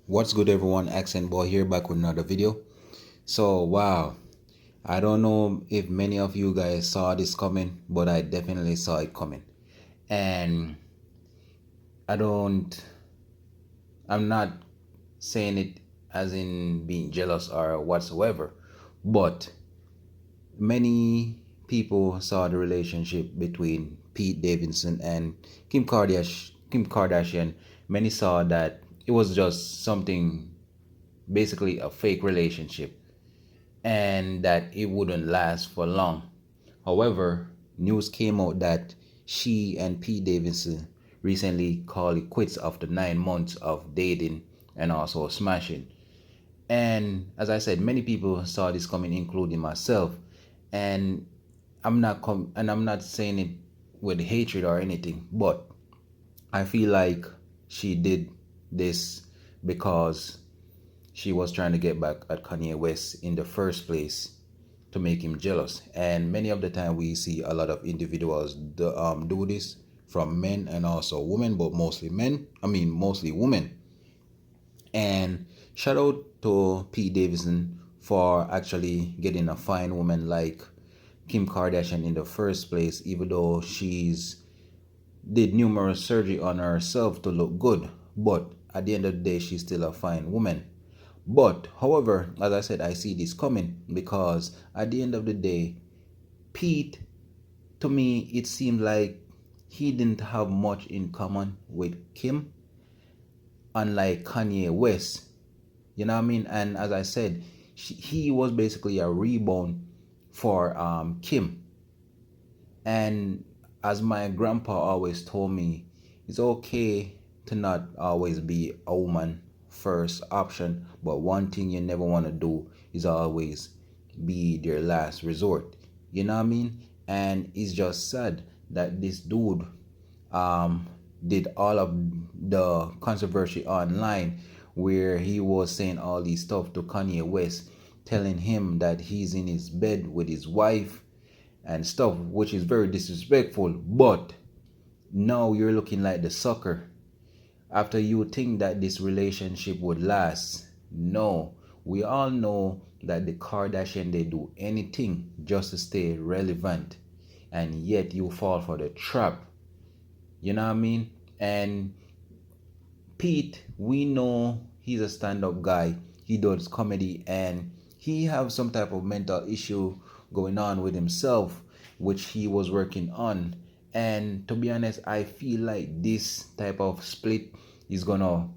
What's good, everyone? Accent Boy here, back with another video. So wow, I don't know if many of you guys saw this coming, but I definitely saw it coming. And I don't I'm not saying it as in being jealous or whatsoever, but many people saw the relationship between Pete Davidson and Kim Kardashian. Many saw that it was just something, basically a fake relationship, and that it wouldn't last for long. However, news came out that she and Pete Davidson recently called it quits after 9 months of dating and also smashing. And as I said, many people saw this coming, including myself. And I'm not saying it with hatred or anything, but I feel like she did this because she was trying to get back at Kanye West in the first place to make him jealous. And many of the time we see a lot of individuals do this, from men and also women, but mostly men. Mostly women. And shout out to Pete Davidson for actually getting a fine woman like Kim Kardashian in the first place, even though she's did numerous surgery on herself to look good. But at the end of the day, she's still a fine woman. But however, as I said, I see this coming because at the end of the day, Pete, to me, it seemed like he didn't have much in common with Kim, unlike Kanye West. You know what I mean? And as I said, he was basically a rebound for Kim. And as my grandpa always told me, it's okay to not always be a woman first option, but one thing you never want to do is always be their last resort. You know what I mean? And it's just sad that this dude did all of the controversy online where he was saying all these stuff to Kanye West, telling him that he's in his bed with his wife and stuff, which is very disrespectful. But now you're looking like the sucker after you think that this relationship would last. No, we all know that the Kardashian, they do anything just to stay relevant, and yet you fall for the trap. You know what I mean? And Pete, we know he's a stand-up guy. He does comedy, and he have some type of mental issue going on with himself, which he was working on. And to be honest, I feel like this type of split is gonna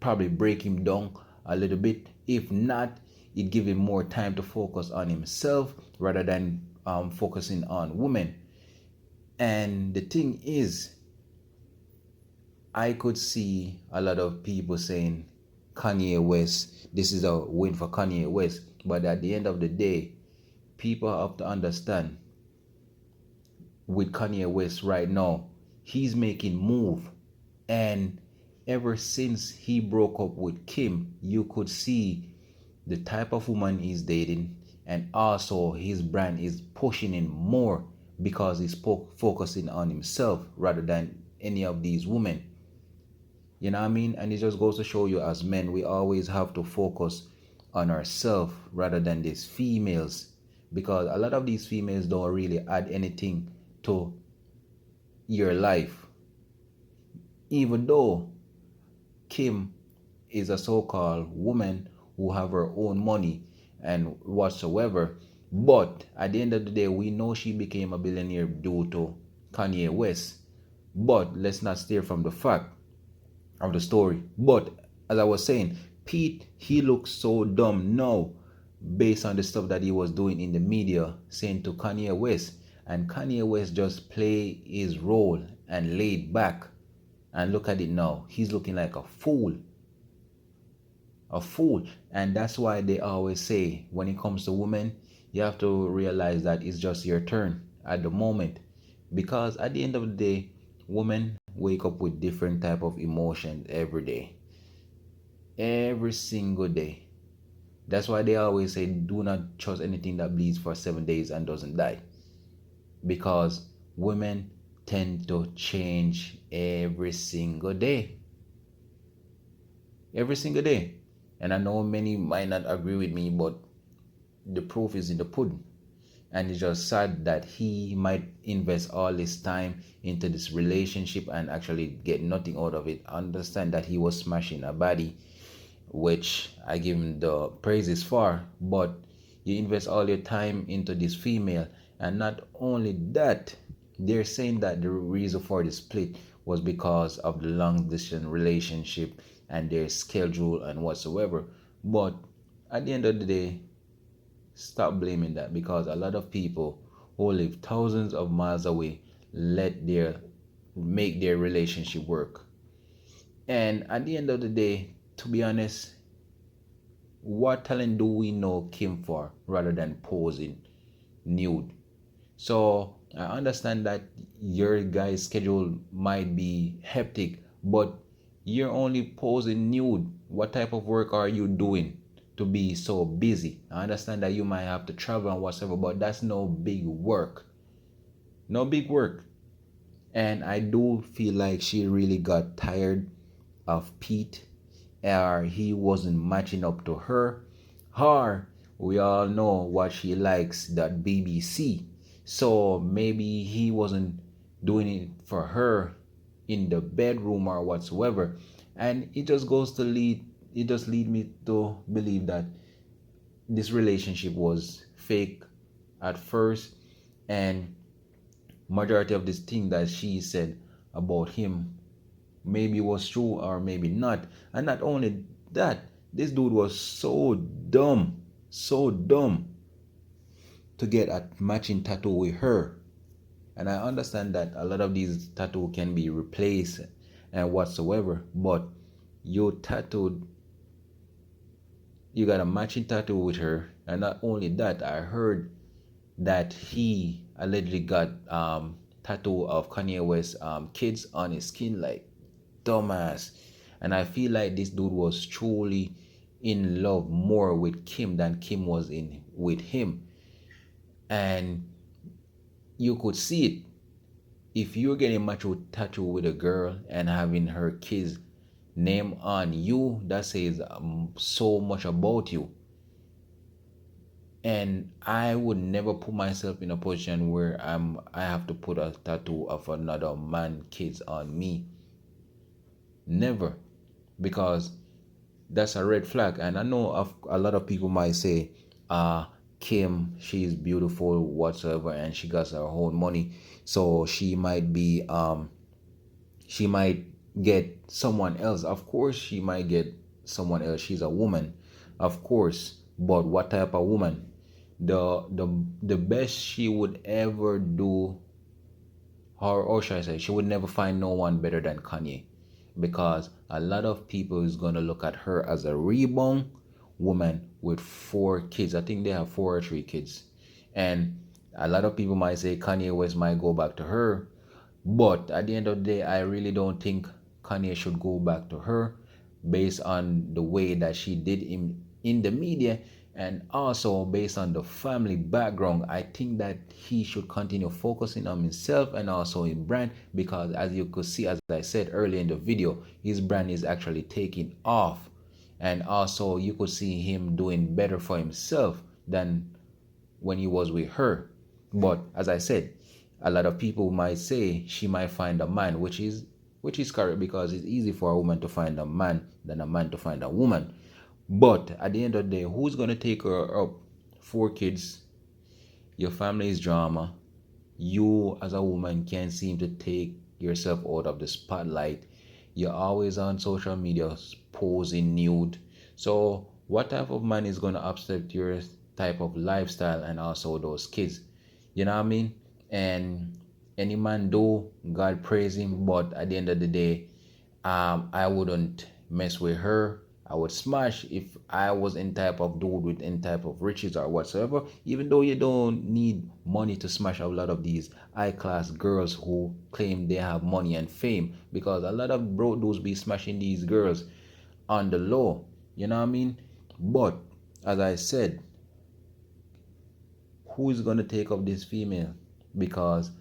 probably break him down a little bit. If not, it give him more time to focus on himself rather than focusing on women. And the thing is, I could see a lot of people saying Kanye West, this is a win for Kanye West. But at the end of the day, people have to understand, with Kanye West right now, he's making move. And ever since he broke up with Kim, you could see the type of woman he's dating, and also his brand is pushing him more because he's focusing on himself rather than any of these women. You know what I mean? And it just goes to show you, as men, we always have to focus on ourselves rather than these females, because a lot of these females don't really add anything to your life. Even though Kim is a so-called woman who have her own money and whatsoever, but at the end of the day, we know she became a billionaire due to Kanye West. But let's not steer from the fact of the story. But as I was saying, Pete, he looks so dumb now based on the stuff that he was doing in the media saying to Kanye West. And Kanye West just play his role and laid back. And look at it now. He's looking like a fool. A fool. And that's why they always say, when it comes to women, you have to realize that it's just your turn at the moment. Because at the end of the day, women wake up with different type of emotions every day. Every single day. That's why they always say, do not trust anything that bleeds for 7 days and doesn't die. Because women tend to change every single day. every single day. And I know many might not agree with me, but the proof is in the pudding. And it's just sad that he might invest all his time into this relationship and actually get nothing out of it. I understand that he was smashing a body, which I give him the praises for, but you invest all your time into this female, and not only that, they're saying that the reason for the split was because of the long distance relationship and their schedule and whatsoever. But at the end of the day, stop blaming that, because a lot of people who live thousands of miles away make their relationship work. And at the end of the day, to be honest, what talent do we know Kim for rather than posing nude? So I understand that your guy's schedule might be hectic, but you're only posing nude. What type of work are you doing to be so busy? I understand that you might have to travel and whatever, but that's no big work. No big work. And I do feel like she really got tired of Pete, or he wasn't matching up to her. Her, we all know what she likes, that BBC. So maybe he wasn't doing it for her in the bedroom or whatsoever. And it just lead me to believe that this relationship was fake at first, and majority of this thing that she said about him maybe was true or maybe not. And not only that, this dude was so dumb to get a matching tattoo with her. And I understand that a lot of these tattoos can be replaced and whatsoever, but you got a matching tattoo with her. And not only that, I heard that he allegedly got tattoo of Kanye West kids on his skin, like dumbass. And I feel like this dude was truly in love more with Kim than Kim was in with him. And you could see it. If you're getting macho tattoo with a girl and having her kids name on you, that says so much about you. And I would never put myself in a position where I have to put a tattoo of another man kids on me. Never. Because that's a red flag. And I know a lot of people might say, Kim, she's beautiful whatsoever, and she got her own money, so she might get someone else. Of course she might get someone else. She's a woman, of course. But what type of woman? The best she would ever do, or should I say, she would never find no one better than Kanye, because a lot of people is gonna look at her as a rebound woman with 4 kids. I think they have 4 or 3 kids, and a lot of people might say Kanye West might go back to her, but at the end of the day, I really don't think Kanye should go back to her, based on the way that she did in the media, and also based on the family background. I think that he should continue focusing on himself and also his brand, because as you could see, as I said earlier in the video, his brand is actually taking off. And also you could see him doing better for himself than when he was with her. But as I said, a lot of people might say she might find a man, which is correct, because it's easy for a woman to find a man than a man to find a woman. But at the end of the day, who's going to take her up? 4 kids, your family's drama. You as a woman can't seem to take yourself out of the spotlight. You're always on social media posing nude. So what type of man is going to upset your type of lifestyle and also those kids? You know what I mean? And any man do, God praise him. But at the end of the day, I wouldn't mess with her. I would smash if I was in type of dude with any type of riches or whatsoever. Even though you don't need money to smash a lot of these high class girls who claim they have money and fame, because a lot of broke dudes be smashing these girls on the low. You know what I mean? But as I said, who is gonna take up this female? Because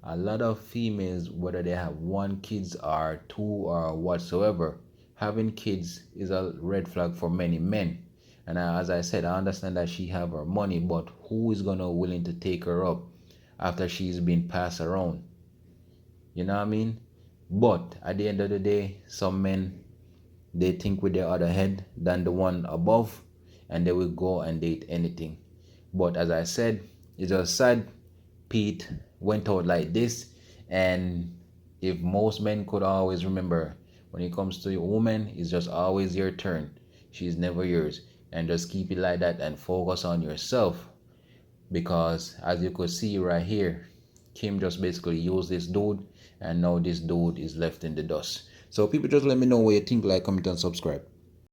a lot of females, whether they have 1 kids or 2 or whatsoever, having kids is a red flag for many men. And as I said, I understand that she have her money, but who is gonna willing to take her up after she's been passed around? You know what I mean? But at the end of the day, some men, they think with their other head than the one above, and they will go and date anything. But as I said, it's just sad Pete went out like this. And if most men could always remember, when it comes to a woman, it's just always your turn. She's never yours. And just keep it like that and focus on yourself. Because as you could see right here, Kim just basically used this dude, and now this dude is left in the dust. So people, just let me know what you think, like, comment, and subscribe.